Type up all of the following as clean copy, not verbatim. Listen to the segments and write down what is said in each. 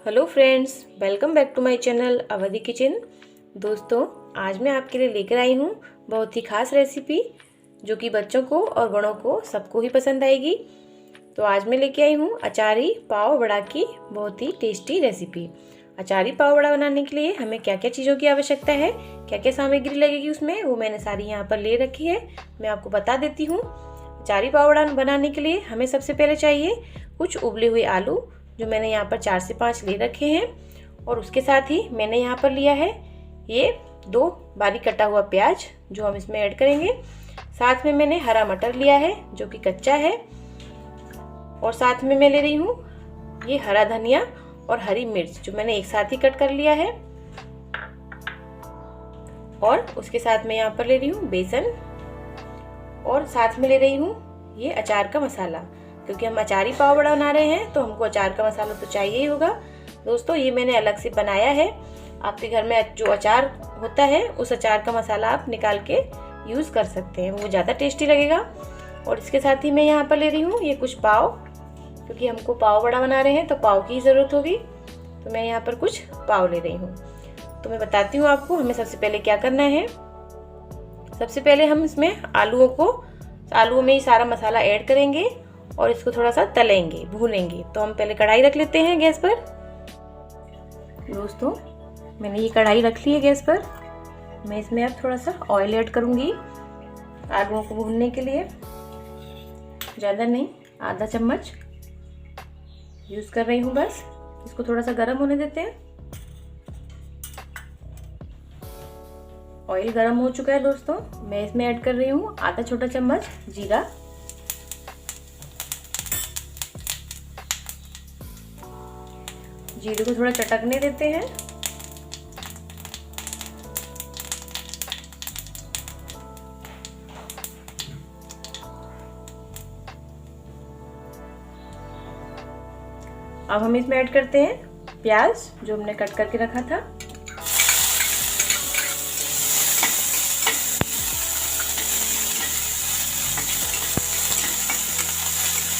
Hello friends, welcome back to my channel Awadhi kitchen. दोस्तों, आज मैं आपके लिए लेकर आई हूँ बहुत ही खास रेसिपी जो कि बच्चों को और बड़ों को सबको ही पसंद आएगी। तो आज मैं लेके आई हूँ अचारी पाव वड़ा की बहुत ही टेस्टी रेसिपी। अचारी पाव वड़ा बनाने के लिए हमें क्या क्या चीज़ों की आवश्यकता है, क्या क्या सामग्री लगेगी उसमें, वो मैंने सारी यहाँ पर ले रखी है। मैं आपको बता देती हूँ। अचारी पाव वड़ा बनाने के लिए हमें सबसे पहले चाहिए कुछ उबले हुए आलू, जो मैंने यहाँ पर 4 से 5 ले रखे हैं। और उसके साथ ही मैंने यहाँ पर लिया है ये 2 बारीक कटा हुआ प्याज जो हम इसमें ऐड करेंगे। साथ में मैंने हरा मटर लिया है जो कि कच्चा है। और साथ में मैं ले रही हूँ ये हरा धनिया और हरी मिर्च जो मैंने एक साथ ही कट कर लिया है। और उसके साथ में यहाँ पर ले रही हूँ बेसन और साथ में ले रही हूँ ये अचार का मसाला, क्योंकि हम अचारी पाव बड़ा बना रहे हैं तो हमको अचार का मसाला तो चाहिए ही होगा। दोस्तों, ये मैंने अलग से बनाया है। आपके घर में जो अचार होता है उस अचार का मसाला आप निकाल के यूज़ कर सकते हैं, वो ज़्यादा टेस्टी लगेगा। और इसके साथ ही मैं यहाँ पर ले रही हूँ ये कुछ पाव, क्योंकि हमको पाव बड़ा बना रहे हैं तो पाव की ज़रूरत होगी। तो मैं यहाँ पर कुछ पाव ले रही हूँ। तो मैं बताती हूँ आपको हमें सबसे पहले क्या करना है। सबसे पहले हम इसमें आलूओं में ही सारा मसाला ऐड करेंगे और इसको थोड़ा सा तलेंगे, भूनेंगे। तो हम पहले कढ़ाई रख लेते हैं गैस पर। दोस्तों, मैंने ये कढ़ाई रख ली है गैस पर। मैं इसमें अब थोड़ा सा ऑयल ऐड करूँगी आलूओं को भूनने के लिए। ज़्यादा नहीं, आधा चम्मच यूज़ कर रही हूँ बस। इसको थोड़ा सा गर्म होने देते हैं। ऑयल गर्म हो चुका है दोस्तों। मैं इसमें ऐड कर रही हूँ आधा छोटा चम्मच जीरा। जीरे को थोड़ा चटकने देते हैं। अब हम इसमें ऐड करते हैं प्याज जो हमने कट करके रखा था।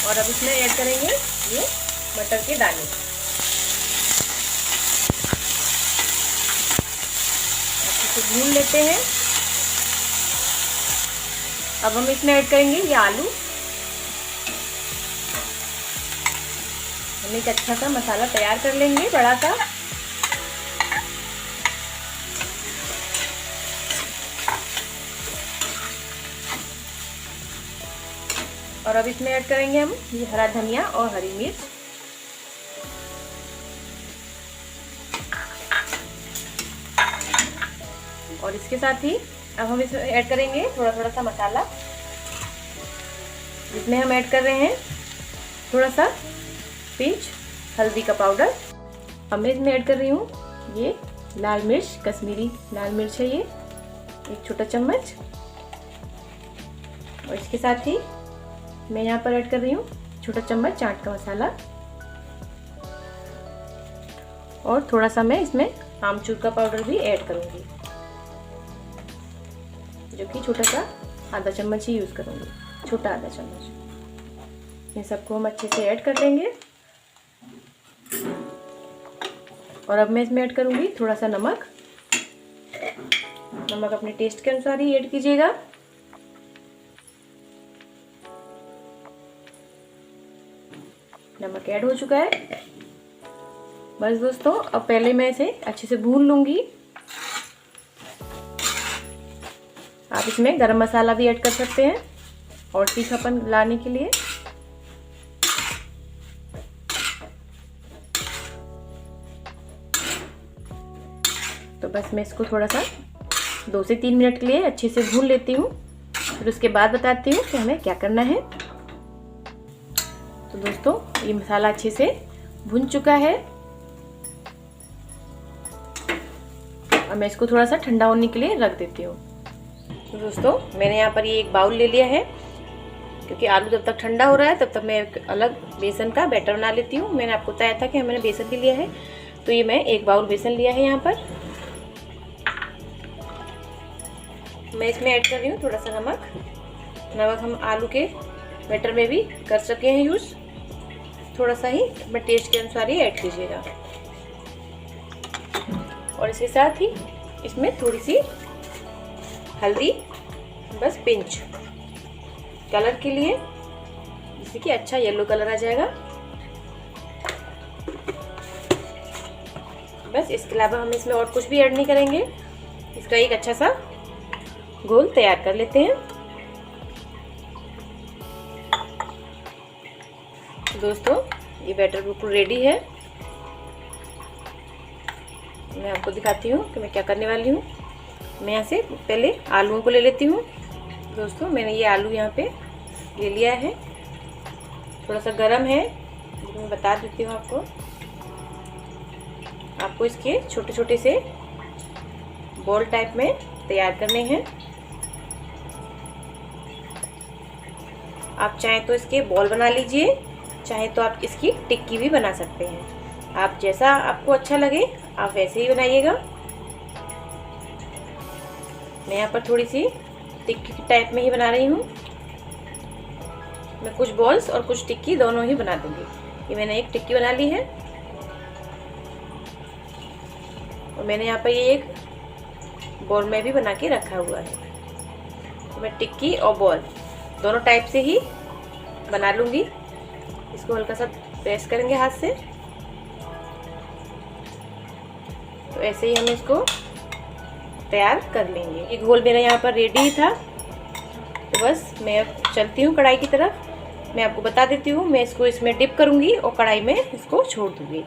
और अब इसमें ऐड करेंगे ये मटर के दाने। भून लेते हैं। अब हम इसमें ऐड करेंगे ये आलू। हम एक अच्छा सा मसाला तैयार कर लेंगे बड़ा सा। और अब इसमें ऐड करेंगे हम ये हरा धनिया और हरी मिर्च। और इसके साथ ही अब हम इसमें ऐड करेंगे थोड़ा थोड़ा सा मसाला, जिसमें हम ऐड कर रहे हैं थोड़ा सा पिंच हल्दी का पाउडर। अब मैं इसमें ऐड कर रही हूँ ये लाल मिर्च, कश्मीरी लाल मिर्च है ये, एक छोटा चम्मच। और इसके साथ ही मैं यहाँ पर ऐड कर रही हूँ छोटा चम्मच चाट का मसाला। और थोड़ा सा मैं इसमें आमचूर का पाउडर भी ऐड करूँगी, जो कि छोटा सा आधा चम्मच ही यूज़ करूँगी, छोटा आधा चम्मच। इन सबको हम अच्छे से ऐड कर लेंगे। और अब मैं इसमें ऐड करूँगी थोड़ा सा नमक। नमक अपने टेस्ट के अनुसार ही ऐड कीजिएगा। नमक ऐड हो चुका है। बस दोस्तों, अब पहले मैं इसे अच्छे से भून लूँगी। आप इसमें गरम मसाला भी ऐड कर सकते हैं और तीखापन लाने के लिए। तो बस मैं इसको थोड़ा सा 2 से 3 मिनट के लिए अच्छे से भून लेती हूँ। फिर उसके बाद बताती हूँ कि हमें क्या करना है। तो दोस्तों, ये मसाला अच्छे से भुन चुका है। अब मैं इसको थोड़ा सा ठंडा होने के लिए रख देती हूँ। तो दोस्तों, मैंने यहाँ पर ये एक बाउल ले लिया है, क्योंकि आलू जब तक ठंडा हो रहा है तब तक मैं एक अलग बेसन का बैटर बना लेती हूँ। मैंने आपको बताया था कि मैंने बेसन भी लिया है, तो ये मैं एक बाउल बेसन लिया है यहाँ पर। मैं इसमें ऐड कर रही हूँ थोड़ा सा नमक। नमक हम आलू के बैटर में भी कर सके हैं यूज़, थोड़ा सा ही, बट टेस्ट के अनुसार ही ऐड कीजिएगा। और इसके साथ ही इसमें थोड़ी सी हल्दी, बस पिंच कलर के लिए, जिससे कि अच्छा येलो कलर आ जाएगा। बस इसके अलावा हम इसमें और कुछ भी ऐड नहीं करेंगे। इसका एक अच्छा सा घोल तैयार कर लेते हैं। दोस्तों ये बैटर बिल्कुल रेडी है। मैं आपको दिखाती हूँ कि मैं क्या करने वाली हूँ। मैं यहाँ से पहले आलूओं को ले लेती हूँ। दोस्तों मैंने ये आलू यहाँ पे ले लिया है, थोड़ा सा गरम है, जो मैं बता देती हूँ आपको। आपको इसके छोटे छोटे से बॉल टाइप में तैयार करने हैं। आप चाहें तो इसके बॉल बना लीजिए, चाहे तो आप इसकी टिक्की भी बना सकते हैं। आप जैसा आपको अच्छा लगे आप वैसे ही बनाइएगा। मैं यहाँ पर थोड़ी सी टिक्की की टाइप में ही बना रही हूँ। मैं कुछ बॉल्स और कुछ टिक्की दोनों ही बना दूंगी। ये मैंने एक टिक्की बना ली है और मैंने यहाँ पर ये एक बॉल में भी बना के रखा हुआ है। तो मैं टिक्की और बॉल दोनों टाइप से ही बना लूँगी। इसको हल्का सा प्रेस करेंगे हाथ से, तो ऐसे ही हम इसको तैयार कर लेंगे। ये घोल मेरा यहाँ पर रेडी ही था, तो बस मैं अब चलती हूँ कढ़ाई की तरफ। मैं आपको बता देती हूँ, मैं इसको इसमें डिप करूँगी और कढ़ाई में इसको छोड़ दूँगी।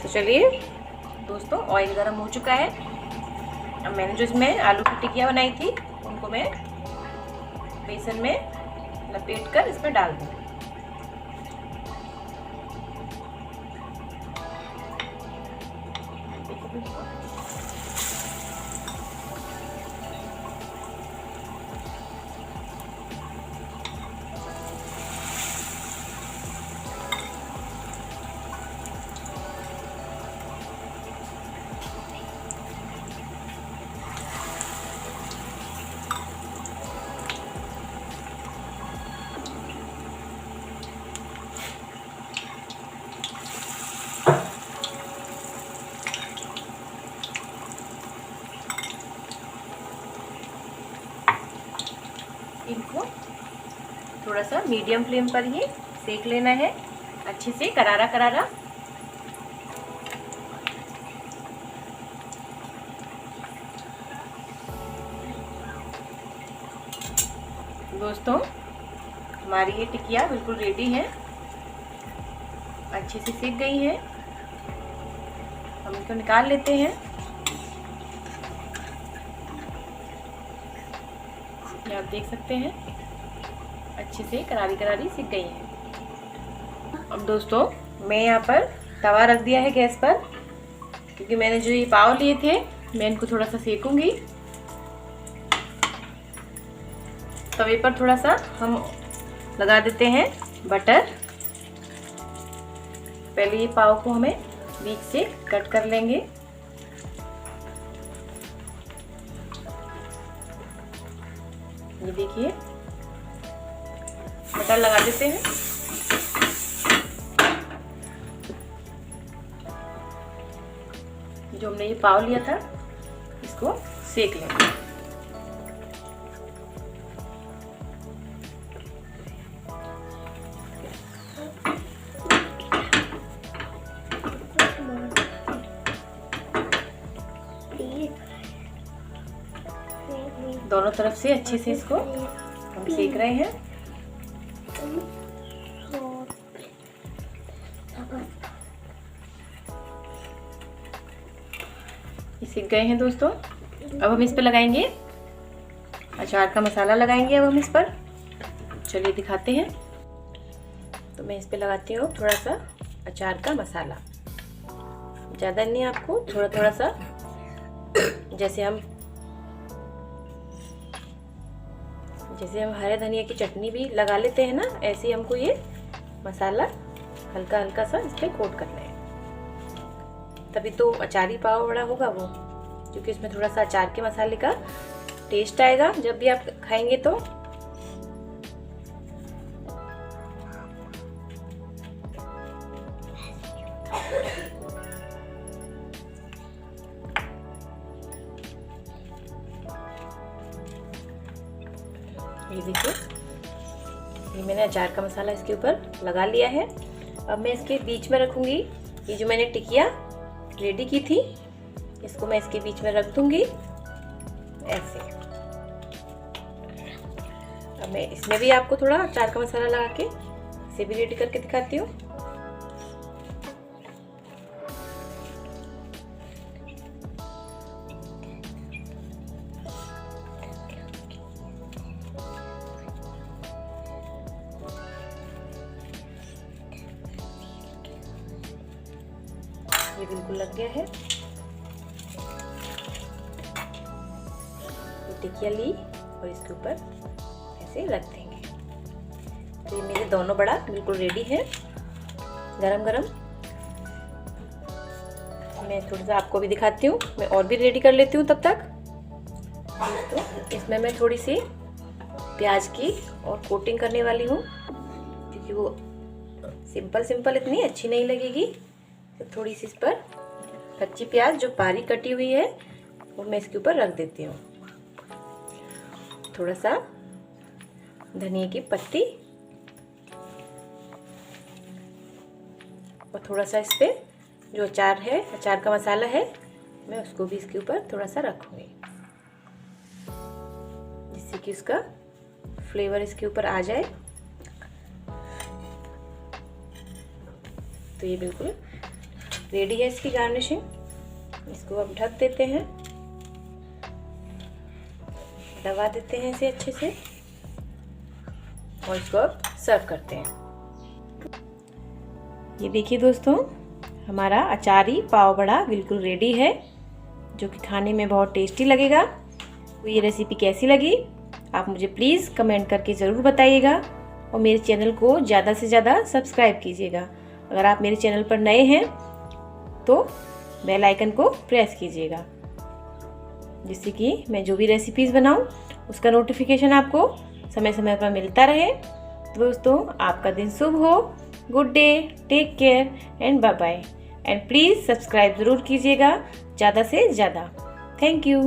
तो चलिए दोस्तों, ऑयल गर्म हो चुका है। अब मैंने जो इसमें आलू की टिक्कियाँ बनाई थी उनको मैं बेसन में लपेट कर इसमें डाल दूँगी। इनको थोड़ा सा मीडियम फ्लेम पर ही सेक लेना है, अच्छे से करारा करारा। दोस्तों हमारी ये टिक्कियाँ बिल्कुल रेडी हैं, अच्छे से सेक गई हैं। हम इनको निकाल लेते हैं। ये आप देख सकते हैं अच्छे से करारी करारी सिक गई है। अब दोस्तों मैं यहाँ पर तवा रख दिया है गैस पर, क्योंकि मैंने जो ये पाव लिए थे मैं इनको थोड़ा सा सेकूंगी। तवे पर थोड़ा सा हम लगा देते हैं बटर। पहले ये पाव को हमें बीच से कट कर लेंगे। ये देखिए बटर लगा देते हैं। जो हमने ये पाव लिया था इसको सेक लेंगे। दोनों तरफ से अच्छे से इसको हम सेक रहे हैं। ये सीख गए हैं दोस्तों। अब हम इस पर लगाएंगे अचार का मसाला, लगाएंगे अब हम इस पर। चलिए दिखाते हैं। तो मैं इस पर लगाती हूँ थोड़ा सा अचार का मसाला, ज़्यादा नहीं, आपको थोड़ा थोड़ा सा, जैसे हम हरे धनिया की चटनी भी लगा लेते हैं ना, ऐसे ही हमको ये मसाला हल्का हल्का सा इस पर कोट करना है। तभी तो अचारी पाव बड़ा होगा वो, क्योंकि इसमें थोड़ा सा अचार के मसाले का टेस्ट आएगा जब भी आप खाएंगे तो। देखिए, ये मैंने अचार का मसाला इसके ऊपर लगा लिया है। अब मैं इसके बीच में रखूँगी। ये जो मैंने टिकिया रेडी की थी, इसको मैं इसके बीच में रख दूँगी ऐसे। अब मैं इसमें भी आपको थोड़ा अचार का मसाला लगा के इसे भी रेडी करके दिखाती हूँ। ये बिल्कुल लग गया है। ये टिकिया ली और इसके ऊपर ऐसे रख देंगे। तो ये मेरे दोनों बड़ा बिल्कुल रेडी है, गरम गरम। मैं थोड़ा सा आपको भी दिखाती हूँ, मैं और भी रेडी कर लेती हूँ तब तक। तो इसमें मैं थोड़ी सी प्याज की और कोटिंग करने वाली हूँ, क्योंकि वो सिंपल इतनी अच्छी नहीं लगेगी। तो थोड़ी सी इस पर कच्ची प्याज जो बारीक कटी हुई है वो मैं इसके ऊपर रख देती हूँ। थोड़ा सा धनिया की पत्ती और थोड़ा सा इस पे जो अचार है, अचार का मसाला है, मैं उसको भी इसके ऊपर थोड़ा सा रखूँगी, जिससे कि उसका फ्लेवर इसके ऊपर आ जाए। तो ये बिल्कुल रेडी है इसकी गार्निशिंग। इसको अब ढक देते हैं, दबा देते हैं इसे अच्छे से और इसको अब सर्व करते हैं। ये देखिए दोस्तों, हमारा अचारी पाव बड़ा बिल्कुल रेडी है, जो कि खाने में बहुत टेस्टी लगेगा। तो ये रेसिपी कैसी लगी आप मुझे प्लीज़ कमेंट करके ज़रूर बताइएगा और मेरे चैनल को ज़्यादा से ज़्यादा सब्सक्राइब कीजिएगा। अगर आप मेरे चैनल पर नए हैं तो बेल आइकन को प्रेस कीजिएगा, जिससे कि मैं जो भी रेसिपीज़ बनाऊं उसका नोटिफिकेशन आपको समय समय पर मिलता रहे। तो दोस्तों, आपका दिन शुभ हो। Good day, take care and bye bye. And please subscribe ज़रूर कीजिएगा ज़्यादा से ज़्यादा। Thank you.